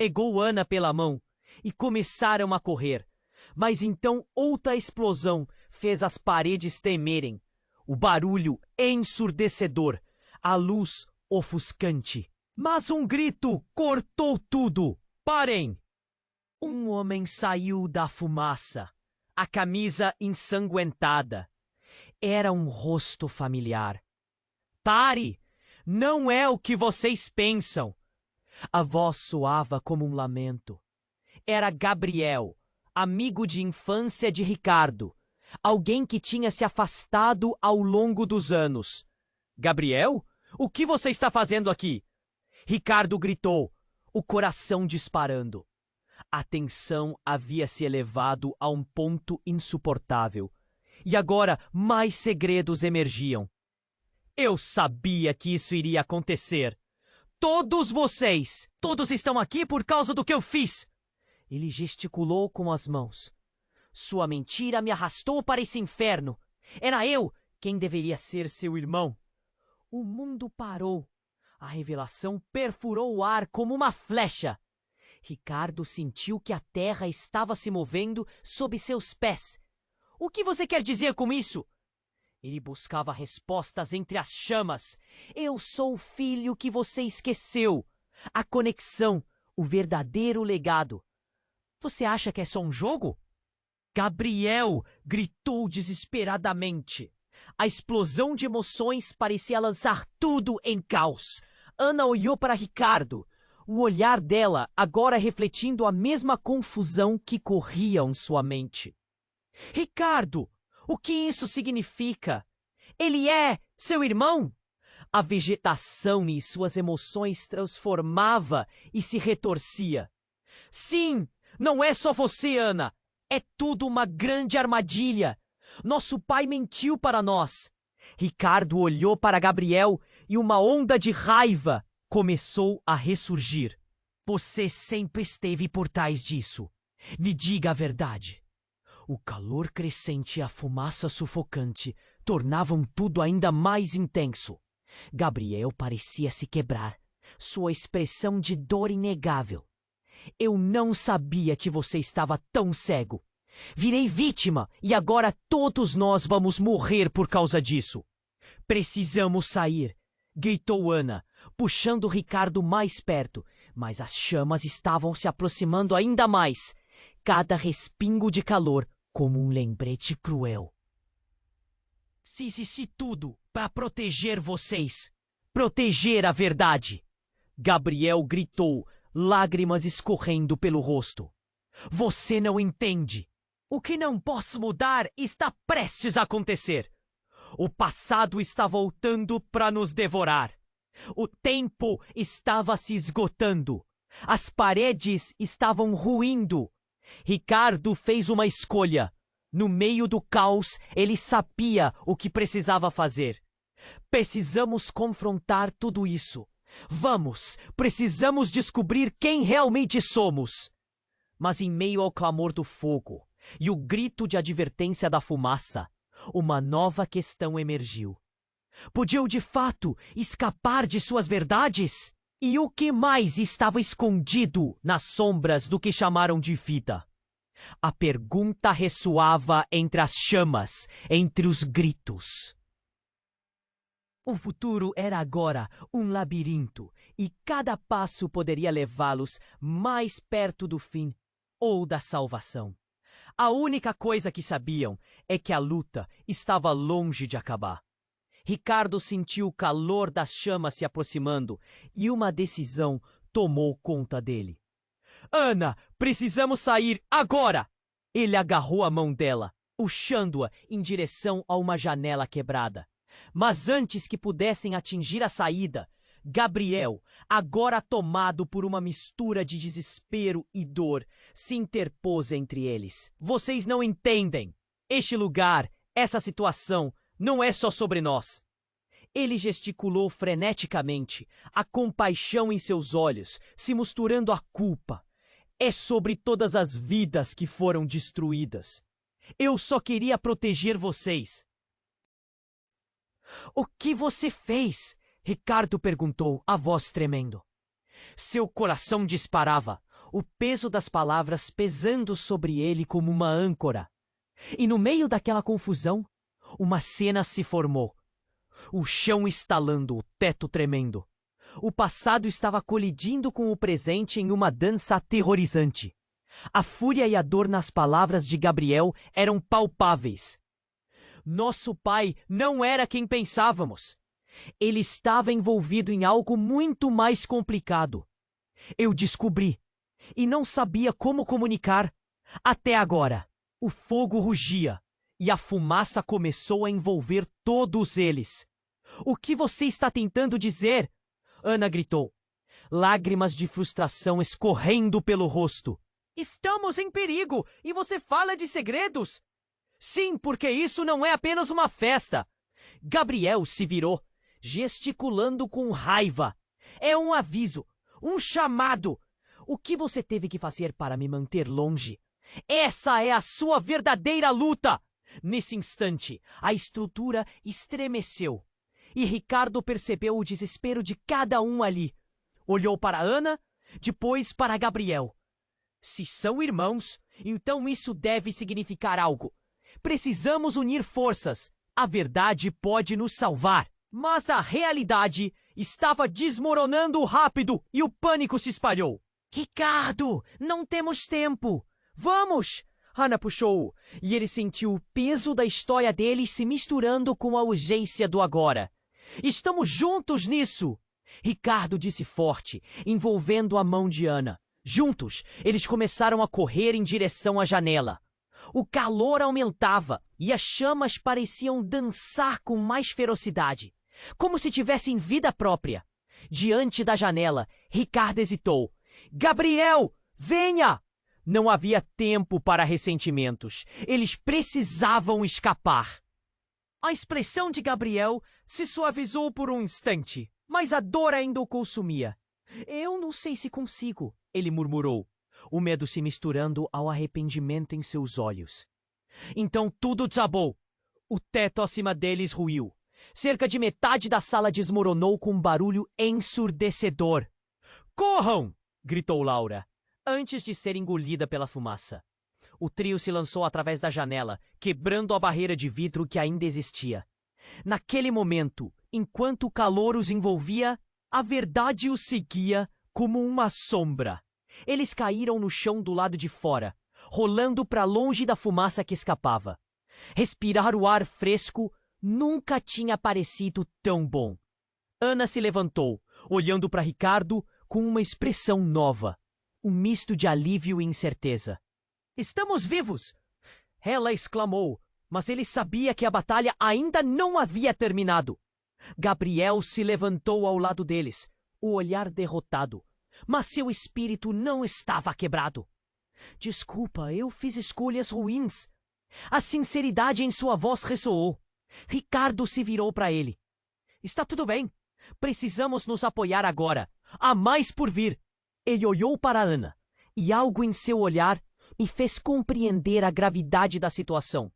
pegou Ana pela mão e começaram a correr. Mas então outra explosão fez as paredes tremerem. O barulho ensurdecedor, a luz ofuscante. Mas um grito cortou tudo. Parem! Um homem saiu da fumaça, a camisa ensanguentada. Era um rosto familiar. Pare! Não é o que vocês pensam. A voz soava como um lamento. Era Gabriel, amigo de infância de Ricardo. Alguém que tinha se afastado ao longo dos anos. Gabriel? O que você está fazendo aqui? Ricardo gritou, o coração disparando. A tensão havia se elevado a um ponto insuportável. E agora mais segredos emergiam. Eu sabia que isso iria acontecer. Todos vocês! Todos estão aqui por causa do que eu fiz! Ele gesticulou com as mãos. Sua mentira me arrastou para esse inferno. Era eu quem deveria ser seu irmão. O mundo parou. A revelação perfurou o ar como uma flecha. Ricardo sentiu que a terra estava se movendo sob seus pés. O que você quer dizer com isso? Ele buscava respostas entre as chamas. Eu sou o filho que você esqueceu. A conexão, o verdadeiro legado. Você acha que é só um jogo? Gabriel gritou desesperadamente. A explosão de emoções parecia lançar tudo em caos. Ana olhou para Ricardo. O olhar dela agora refletindo a mesma confusão que corria em sua mente. Ricardo, o que isso significa? Ele é seu irmão? A vegetação e suas emoções transformava e se retorcia. Sim, não é só você, Ana. É tudo uma grande armadilha. Nosso pai mentiu para nós. Ricardo olhou para Gabriel e uma onda de raiva começou a ressurgir. Você sempre esteve por trás disso. Me diga a verdade. O calor crescente e a fumaça sufocante tornavam tudo ainda mais intenso. Gabriel parecia se quebrar, sua expressão de dor inegável. Eu não sabia que você estava tão cego. Virei vítima e agora todos nós vamos morrer por causa disso. Precisamos sair, gritou Ana, puxando Ricardo mais perto, mas as chamas estavam se aproximando ainda mais. Cada respingo de calor como um lembrete cruel. Fiz tudo para proteger vocês. Proteger a verdade. Gabriel gritou, lágrimas escorrendo pelo rosto. Você não entende. O que não posso mudar está prestes a acontecer. O passado está voltando para nos devorar. O tempo estava se esgotando. As paredes estavam ruindo. Ricardo fez uma escolha. No meio do caos, ele sabia o que precisava fazer. Precisamos confrontar tudo isso. Vamos, precisamos descobrir quem realmente somos. Mas em meio ao clamor do fogo e o grito de advertência da fumaça, uma nova questão emergiu. Podiam de fato escapar de suas verdades? E o que mais estava escondido nas sombras do que chamaram de vida? A pergunta ressoava entre as chamas, entre os gritos. O futuro era agora um labirinto, e cada passo poderia levá-los mais perto do fim ou da salvação. A única coisa que sabiam é que a luta estava longe de acabar. Ricardo sentiu o calor das chamas se aproximando e uma decisão tomou conta dele. Ana, precisamos sair agora! Ele agarrou a mão dela, puxando-a em direção a uma janela quebrada. Mas antes que pudessem atingir a saída, Gabriel, agora tomado por uma mistura de desespero e dor, se interpôs entre eles. Vocês não entendem. Este lugar, essa situação, não é só sobre nós. Ele gesticulou freneticamente, a compaixão em seus olhos, se misturando à culpa. É sobre todas as vidas que foram destruídas. Eu só queria proteger vocês. O que você fez? Ricardo perguntou, a voz tremendo. Seu coração disparava. o peso das palavras pesando sobre ele como uma âncora. E no meio daquela confusão, uma cena se formou. O chão estalando, o teto tremendo. O passado estava colidindo com o presente em uma dança aterrorizante. A fúria e a dor nas palavras de Gabriel eram palpáveis. Nosso pai não era quem pensávamos. Ele estava envolvido em algo muito mais complicado. Eu descobri, e não sabia como comunicar. Até agora, o fogo rugia, e a fumaça começou a envolver todos eles. O que você está tentando dizer? Ana gritou, lágrimas de frustração escorrendo pelo rosto. Estamos em perigo e você fala de segredos? Sim, porque isso não é apenas uma festa. Gabriel se virou, gesticulando com raiva. É um aviso, um chamado. O que você teve que fazer para me manter longe? Essa é a sua verdadeira luta! Nesse instante, a estrutura estremeceu. E Ricardo percebeu o desespero de cada um ali. Olhou para Ana, depois para Gabriel. Se são irmãos, então isso deve significar algo. Precisamos unir forças. A verdade pode nos salvar. Mas a realidade estava desmoronando rápido e o pânico se espalhou. Ricardo, não temos tempo. Vamos! Ana puxou-o e ele sentiu o peso da história deles se misturando com a urgência do agora. Estamos juntos nisso! Ricardo disse forte, envolvendo a mão de Ana. Juntos, eles começaram a correr em direção à janela. O calor aumentava e as chamas pareciam dançar com mais ferocidade, como se tivessem vida própria. Diante da janela, Ricardo hesitou. Gabriel, venha! Não havia tempo para ressentimentos. Eles precisavam escapar. A expressão de Gabriel se suavizou por um instante, mas a dor ainda o consumia. Eu não sei se consigo, ele murmurou, o medo se misturando ao arrependimento em seus olhos. Então tudo desabou. O teto acima deles ruiu. Cerca de metade da sala desmoronou com um barulho ensurdecedor. Corram! Gritou Laura, antes de ser engolida pela fumaça. O trio se lançou através da janela, quebrando a barreira de vidro que ainda existia. Naquele momento, enquanto o calor os envolvia, a verdade os seguia como uma sombra. Eles caíram no chão do lado de fora, rolando para longe da fumaça que escapava. Respirar o ar fresco nunca tinha parecido tão bom. Ana se levantou, olhando para Ricardo com uma expressão nova, um misto de alívio e incerteza. Estamos vivos! Ela exclamou, mas ele sabia que a batalha ainda não havia terminado. Gabriel se levantou ao lado deles, o olhar derrotado, mas seu espírito não estava quebrado. Desculpa, eu fiz escolhas ruins. A sinceridade em sua voz ressoou. Ricardo se virou para ele. Está tudo bem. Precisamos nos apoiar agora. Há mais por vir. Ele olhou para Ana, e algo em seu olhar me fez compreender a gravidade da situação.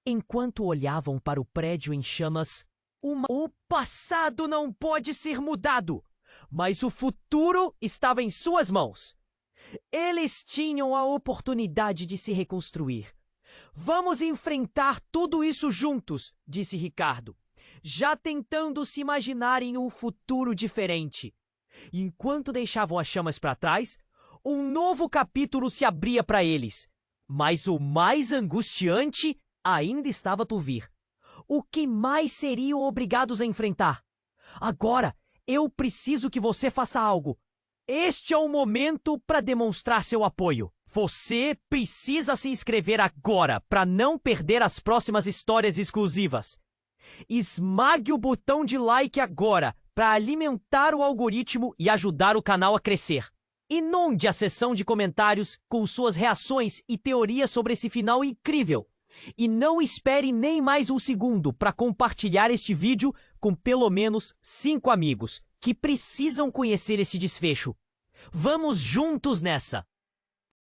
Enquanto olhavam para o prédio em chamas, o passado não pode ser mudado, mas o futuro estava em suas mãos. Eles tinham a oportunidade de se reconstruir. Vamos enfrentar tudo isso juntos, disse Ricardo, já tentando se imaginar em um futuro diferente. Enquanto deixavam as chamas para trás, um novo capítulo se abria para eles. Mas o mais angustiante ainda estava por vir. O que mais seriam obrigados a enfrentar? Agora, eu preciso que você faça algo. Este é o momento para demonstrar seu apoio. Você precisa se inscrever agora para não perder as próximas histórias exclusivas. Esmague o botão de like agora para alimentar o algoritmo e ajudar o canal a crescer. Inunde a seção de comentários com suas reações e teorias sobre esse final incrível. E não espere nem mais um segundo para compartilhar este vídeo com pelo menos 5 amigos que precisam conhecer esse desfecho. Vamos juntos nessa!